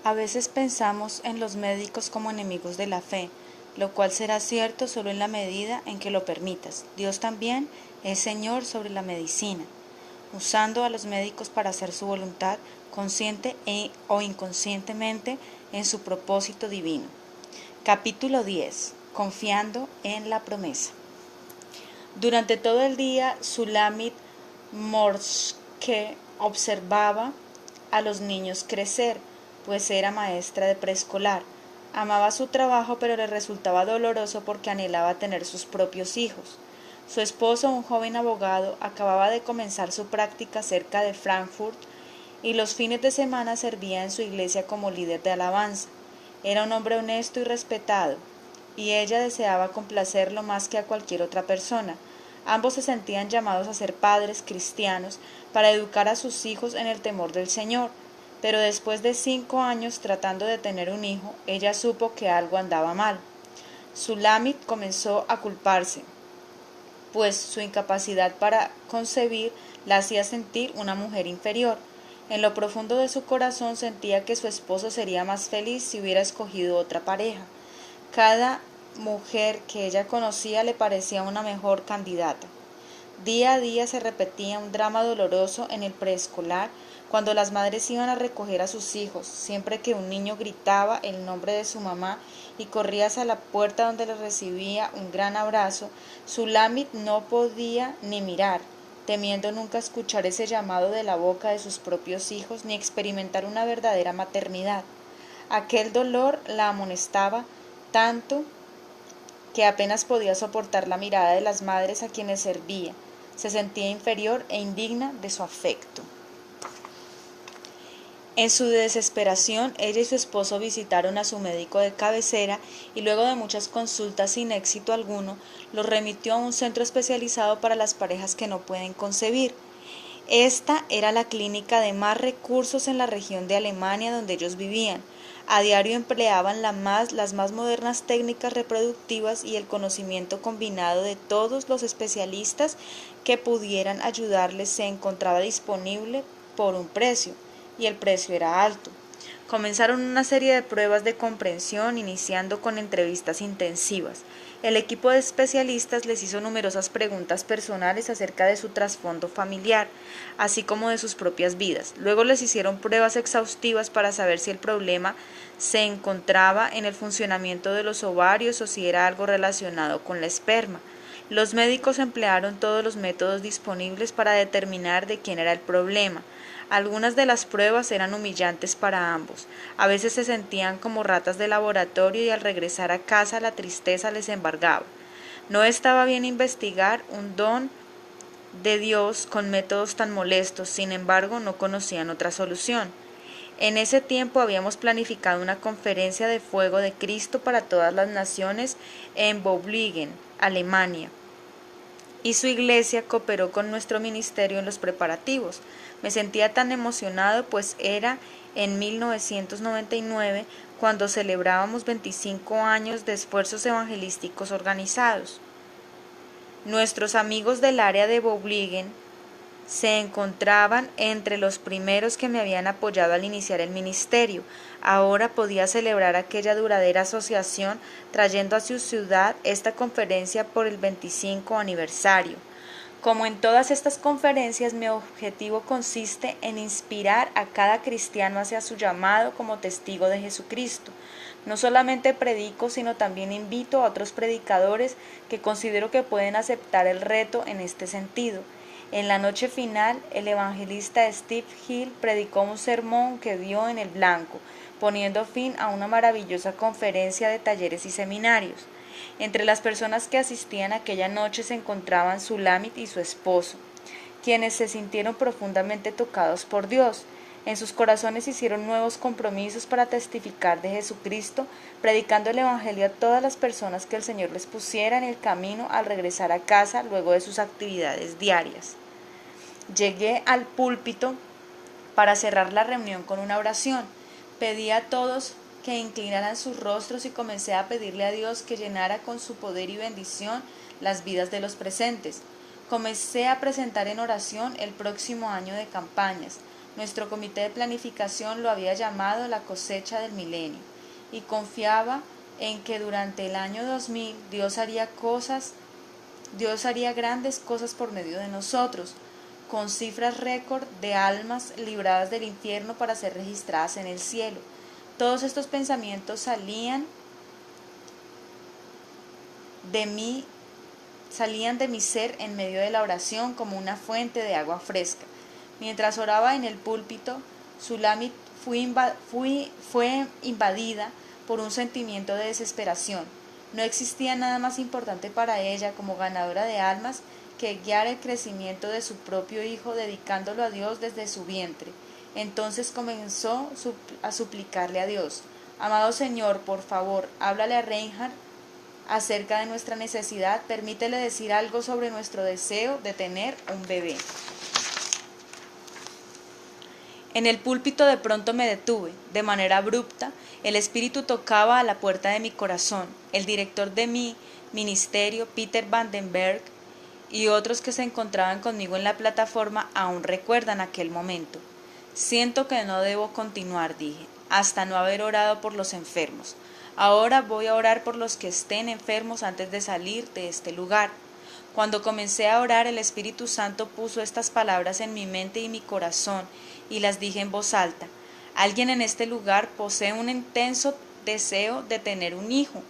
A veces pensamos en los médicos como enemigos de la fe, lo cual será cierto solo en la medida en que lo permitas. Dios también es Señor sobre la medicina, usando a los médicos para hacer su voluntad, consciente o inconscientemente, en su propósito divino. Capítulo 10. Confiando en la promesa. Durante todo el día, Sulamit Morske observaba a los niños crecer, pues era maestra de preescolar. Amaba su trabajo, pero le resultaba doloroso porque anhelaba tener sus propios hijos. Su esposo, un joven abogado, acababa de comenzar su práctica cerca de Frankfurt y los fines de semana servía en su iglesia como líder de alabanza. Era un hombre honesto y respetado, y ella deseaba complacerlo más que a cualquier otra persona. Ambos se sentían llamados a ser padres cristianos para educar a sus hijos en el temor del Señor, pero después de 5 años tratando de tener un hijo, ella supo que algo andaba mal. Sulamit comenzó a culparse, pues su incapacidad para concebir la hacía sentir una mujer inferior. En lo profundo de su corazón sentía que su esposo sería más feliz si hubiera escogido otra pareja. Cada mujer que ella conocía le parecía una mejor candidata. Día a día se repetía un drama doloroso en el preescolar cuando las madres iban a recoger a sus hijos. Siempre que un niño gritaba el nombre de su mamá y corría hacia la puerta donde le recibía un gran abrazo, Sulamit no podía ni mirar, temiendo nunca escuchar ese llamado de la boca de sus propios hijos ni experimentar una verdadera maternidad. Aquel dolor la amonestaba tanto que apenas podía soportar la mirada de las madres a quienes servía. Se sentía inferior e indigna de su afecto. En su desesperación, ella y su esposo visitaron a su médico de cabecera y luego de muchas consultas sin éxito alguno, los remitió a un centro especializado para las parejas que no pueden concebir. Esta era la clínica de más recursos en la región de Alemania donde ellos vivían. A diario empleaban las más modernas técnicas reproductivas y el conocimiento combinado de todos los especialistas que pudieran ayudarles se encontraba disponible por un precio, y el precio era alto. Comenzaron una serie de pruebas de comprensión, iniciando con entrevistas intensivas. El equipo de especialistas les hizo numerosas preguntas personales acerca de su trasfondo familiar, así como de sus propias vidas. Luego les hicieron pruebas exhaustivas para saber si el problema se encontraba en el funcionamiento de los ovarios o si era algo relacionado con la esperma. Los médicos emplearon todos los métodos disponibles para determinar de quién era el problema. Algunas de las pruebas eran humillantes para ambos. A veces se sentían como ratas de laboratorio y al regresar a casa la tristeza les embargaba. No estaba bien investigar un don de Dios con métodos tan molestos, sin embargo no conocían otra solución. En ese tiempo habíamos planificado una conferencia de fuego de Cristo para todas las naciones en Böblingen, Alemania, y su iglesia cooperó con nuestro ministerio en los preparativos. Me sentía tan emocionado, pues era en 1999 cuando celebrábamos 25 años de esfuerzos evangelísticos organizados. Nuestros amigos del área de Böblingen se encontraban entre los primeros que me habían apoyado al iniciar el ministerio. Ahora podía celebrar aquella duradera asociación trayendo a su ciudad esta conferencia por el 25 aniversario. Como en todas estas conferencias, mi objetivo consiste en inspirar a cada cristiano hacia su llamado como testigo de Jesucristo. No solamente predico, sino también invito a otros predicadores que considero que pueden aceptar el reto en este sentido. En la noche final, el evangelista Steve Hill predicó un sermón que dio en el blanco, poniendo fin a una maravillosa conferencia de talleres y seminarios. Entre las personas que asistían aquella noche se encontraban Sulamit y su esposo, quienes se sintieron profundamente tocados por Dios. En sus corazones hicieron nuevos compromisos para testificar de Jesucristo, predicando el Evangelio a todas las personas que el Señor les pusiera en el camino al regresar a casa luego de sus actividades diarias. Llegué al púlpito para cerrar la reunión con una oración. Pedí a todos que inclinaran sus rostros y comencé a pedirle a Dios que llenara con su poder y bendición las vidas de los presentes. Comencé a presentar en oración el próximo año de campañas. Nuestro comité de planificación lo había llamado la cosecha del milenio y confiaba en que durante el año 2000 Dios haría grandes cosas por medio de nosotros, con cifras récord de almas libradas del infierno para ser registradas en el cielo. Todos estos pensamientos salían de mi ser en medio de la oración como una fuente de agua fresca. Mientras oraba en el púlpito, Sulamit fue invadida por un sentimiento de desesperación. No existía nada más importante para ella como ganadora de almas que guiar el crecimiento de su propio hijo dedicándolo a Dios desde su vientre. Entonces comenzó a suplicarle a Dios: amado Señor, por favor, háblale a Reinhard acerca de nuestra necesidad, permítele decir algo sobre nuestro deseo de tener un bebé. En el púlpito de pronto me detuve. De manera abrupta, el Espíritu tocaba a la puerta de mi corazón. El director de mi ministerio, Peter Vandenberg, y otros que se encontraban conmigo en la plataforma aún recuerdan aquel momento. Siento que no debo continuar, dije, hasta no haber orado por los enfermos. Ahora voy a orar por los que estén enfermos antes de salir de este lugar. Cuando comencé a orar, el Espíritu Santo puso estas palabras en mi mente y mi corazón, y las dije en voz alta. Alguien en este lugar posee un intenso deseo de tener un hijo.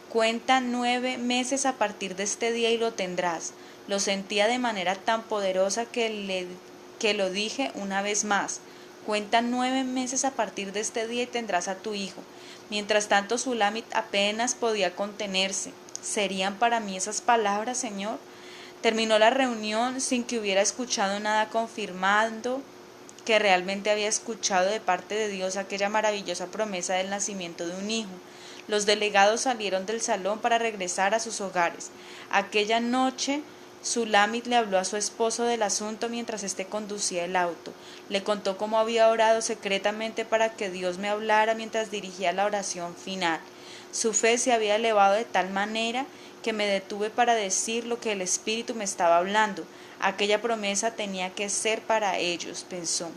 Cuenta 9 meses a partir de este día y lo tendrás. Lo sentía de manera tan poderosa que lo dije una vez más. Cuenta 9 meses a partir de este día y tendrás a tu hijo. Mientras tanto, Sulamit apenas podía contenerse. ¿Serían para mí esas palabras, Señor? Terminó la reunión sin que hubiera escuchado nada, confirmando que realmente había escuchado de parte de Dios aquella maravillosa promesa del nacimiento de un hijo. Los delegados salieron del salón para regresar a sus hogares. Aquella noche, Sulamit le habló a su esposo del asunto mientras éste conducía el auto. Le contó cómo había orado secretamente para que Dios me hablara mientras dirigía la oración final. Su fe se había elevado de tal manera que me detuve para decir lo que el Espíritu me estaba hablando. Aquella promesa tenía que ser para ellos, pensó.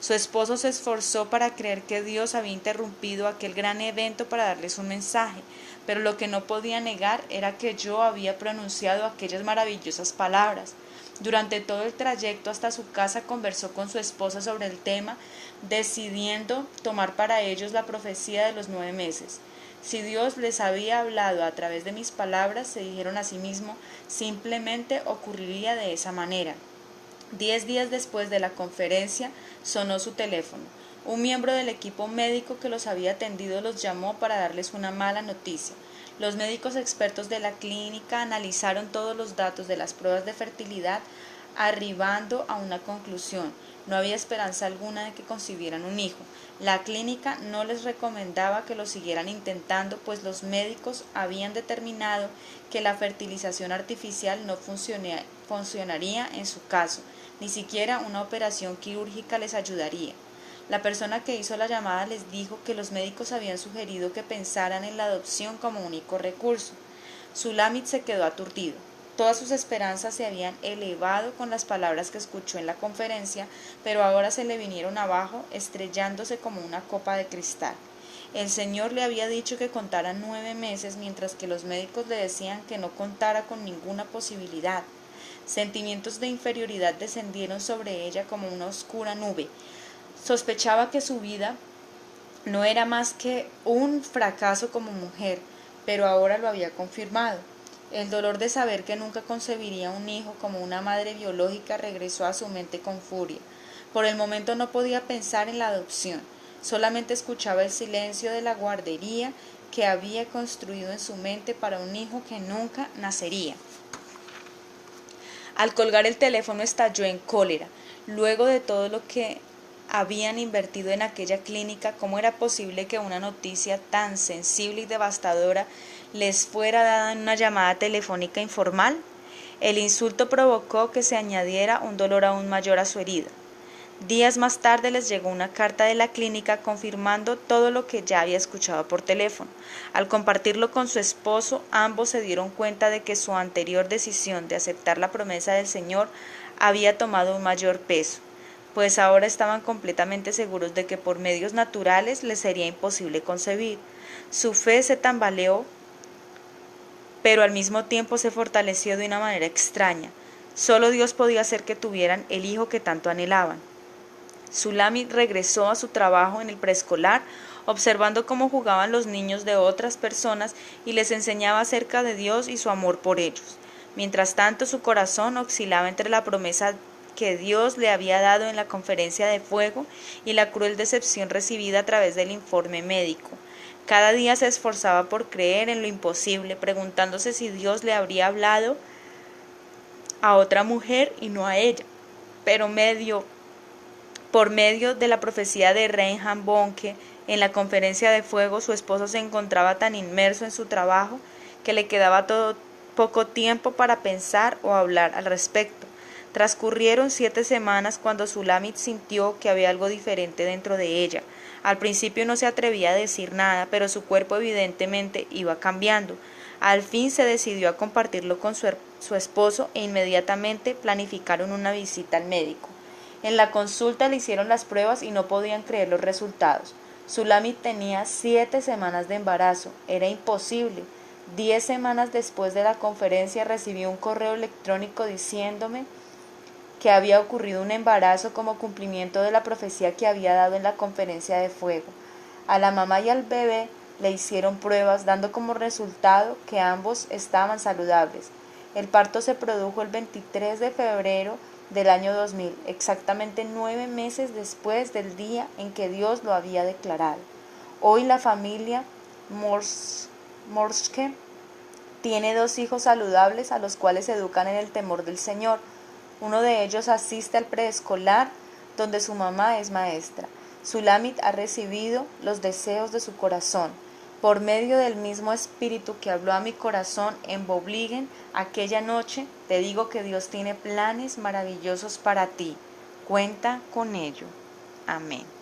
Su esposo se esforzó para creer que Dios había interrumpido aquel gran evento para darles un mensaje, pero lo que no podía negar era que yo había pronunciado aquellas maravillosas palabras. Durante todo el trayecto hasta su casa conversó con su esposa sobre el tema, decidiendo tomar para ellos la profecía de los 9 meses. Si Dios les había hablado a través de mis palabras, se dijeron a sí mismos, simplemente ocurriría de esa manera. 10 días después de la conferencia, sonó su teléfono. Un miembro del equipo médico que los había atendido los llamó para darles una mala noticia. Los médicos expertos de la clínica analizaron todos los datos de las pruebas de fertilidad, arribando a una conclusión. No había esperanza alguna de que concibieran un hijo. La clínica no les recomendaba que lo siguieran intentando, pues los médicos habían determinado que la fertilización artificial no funcionaría en su caso. Ni siquiera una operación quirúrgica les ayudaría. La persona que hizo la llamada les dijo que los médicos habían sugerido que pensaran en la adopción como único recurso. Sulamit se quedó aturdido. Todas sus esperanzas se habían elevado con las palabras que escuchó en la conferencia, pero ahora se le vinieron abajo, estrellándose como una copa de cristal. El Señor le había dicho que contara 9 meses, mientras que los médicos le decían que no contara con ninguna posibilidad. Sentimientos de inferioridad descendieron sobre ella como una oscura nube. Sospechaba que su vida no era más que un fracaso como mujer, pero ahora lo había confirmado. El dolor de saber que nunca concebiría un hijo como una madre biológica regresó a su mente con furia. Por el momento no podía pensar en la adopción, solamente escuchaba el silencio de la guardería que había construido en su mente para un hijo que nunca nacería. Al colgar el teléfono estalló en cólera. Luego de todo lo que habían invertido en aquella clínica, ¿cómo era posible que una noticia tan sensible y devastadora les fuera dada en una llamada telefónica informal? El insulto provocó que se añadiera un dolor aún mayor a su herida. Días más tarde les llegó una carta de la clínica confirmando todo lo que ya había escuchado por teléfono. Al compartirlo con su esposo, ambos se dieron cuenta de que su anterior decisión de aceptar la promesa del Señor había tomado un mayor peso. pues ahora estaban completamente seguros de que por medios naturales les sería imposible concebir. Su fe se tambaleó, pero al mismo tiempo se fortaleció de una manera extraña. Solo Dios podía hacer que tuvieran el hijo que tanto anhelaban. Sulamit regresó a su trabajo en el preescolar, observando cómo jugaban los niños de otras personas y les enseñaba acerca de Dios y su amor por ellos. Mientras tanto, su corazón oscilaba entre la promesa que Dios le había dado en la conferencia de fuego y la cruel decepción recibida a través del informe médico. Cada día se esforzaba por creer en lo imposible, preguntándose si Dios le habría hablado a otra mujer y no a ella. Pero por medio de la profecía de Reinhard Bonnke, en la conferencia de fuego, su esposo se encontraba tan inmerso en su trabajo que le quedaba poco tiempo para pensar o hablar al respecto. Transcurrieron 7 semanas cuando Sulamit sintió que había algo diferente dentro de ella. Al principio no se atrevía a decir nada, pero su cuerpo evidentemente iba cambiando. Al fin se decidió a compartirlo con su esposo e inmediatamente planificaron una visita al médico. En la consulta le hicieron las pruebas y no podían creer los resultados. Sulamit tenía 7 semanas de embarazo. Era imposible. 10 semanas después de la conferencia recibí un correo electrónico diciéndome que había ocurrido un embarazo como cumplimiento de la profecía que había dado en la conferencia de fuego. A la mamá y al bebé le hicieron pruebas, dando como resultado que ambos estaban saludables. El parto se produjo el 23 de febrero del año 2000, exactamente 9 meses después del día en que Dios lo había declarado. Hoy la familia Morske tiene 2 hijos saludables a los cuales educan en el temor del Señor. Uno de ellos asiste al preescolar, donde su mamá es maestra. Sulamit ha recibido los deseos de su corazón. Por medio del mismo espíritu que habló a mi corazón en Böblingen aquella noche, te digo que Dios tiene planes maravillosos para ti. Cuenta con ello. Amén.